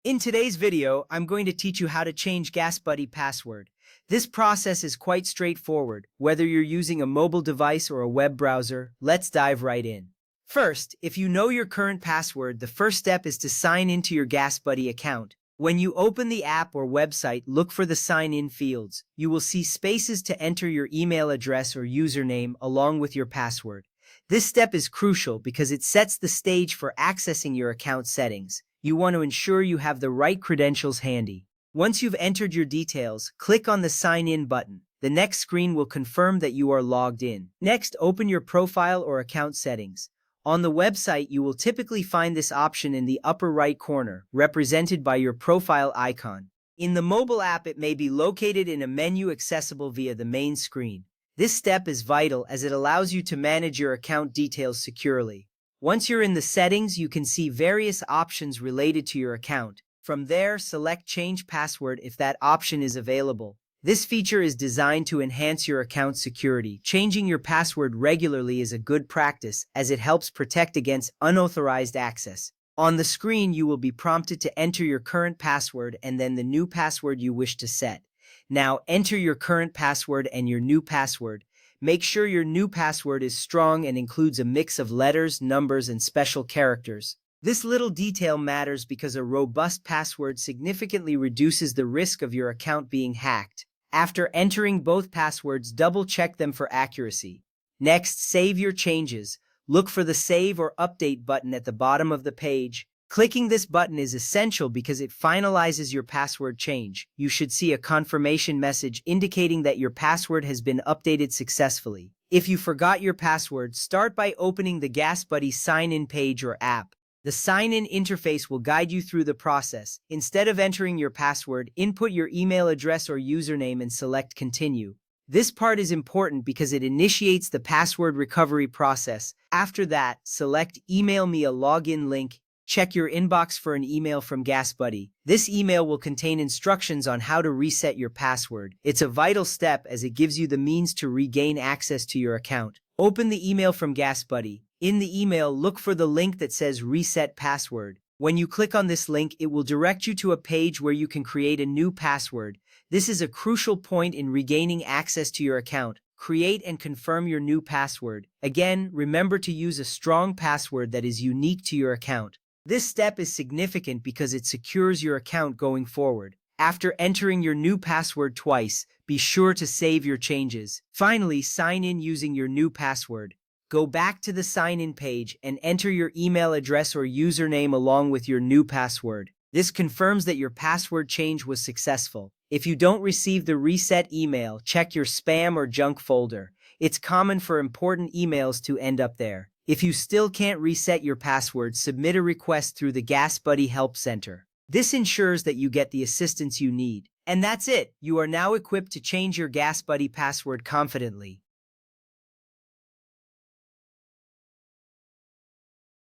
In today's video, I'm going to teach you how to change GasBuddy password. This process is quite straightforward. Whether you're using a mobile device or a web browser, let's dive right in. First, if you know your current password, the first step is to sign into your GasBuddy account. When you open the app or website, look for the sign-in fields. You will see spaces to enter your email address or username along with your password. This step is crucial because it sets the stage for accessing your account settings. You want to ensure you have the right credentials handy. Once you've entered your details, click on the Sign In button. The next screen will confirm that you are logged in. Next, open your profile or account settings. On the website, you will typically find this option in the upper right corner, represented by your profile icon. In the mobile app, it may be located in a menu accessible via the main screen. This step is vital as it allows you to manage your account details securely. Once you're in the settings, you can see various options related to your account. From there, select Change Password if that option is available. This feature is designed to enhance your account security. Changing your password regularly is a good practice as it helps protect against unauthorized access. On the screen, you will be prompted to enter your current password and then the new password you wish to set. Now, enter your current password and your new password. Make sure your new password is strong and includes a mix of letters, numbers, and special characters. This little detail matters because a robust password significantly reduces the risk of your account being hacked. After entering both passwords, double-check them for accuracy. Next, save your changes. Look for the Save or Update button at the bottom of the page. Clicking this button is essential because it finalizes your password change. You should see a confirmation message indicating that your password has been updated successfully. If you forgot your password, start by opening the GasBuddy sign-in page or app. The sign-in interface will guide you through the process. Instead of entering your password, input your email address or username and select Continue. This part is important because it initiates the password recovery process. After that, select Email me a login link. Check your inbox for an email from GasBuddy. This email will contain instructions on how to reset your password. It's a vital step as it gives you the means to regain access to your account. Open the email from GasBuddy. In the email, look for the link that says Reset Password. When you click on this link, it will direct you to a page where you can create a new password. This is a crucial point in regaining access to your account. Create and confirm your new password. Again, remember to use a strong password that is unique to your account. This step is significant because it secures your account going forward. After entering your new password twice, be sure to save your changes. Finally, sign in using your new password. Go back to the sign-in page and enter your email address or username along with your new password. This confirms that your password change was successful. If you don't receive the reset email, check your spam or junk folder. It's common for important emails to end up there. If you still can't reset your password, submit a request through the GasBuddy Help Center. This ensures that you get the assistance you need. And that's it. You are now equipped to change your GasBuddy password confidently.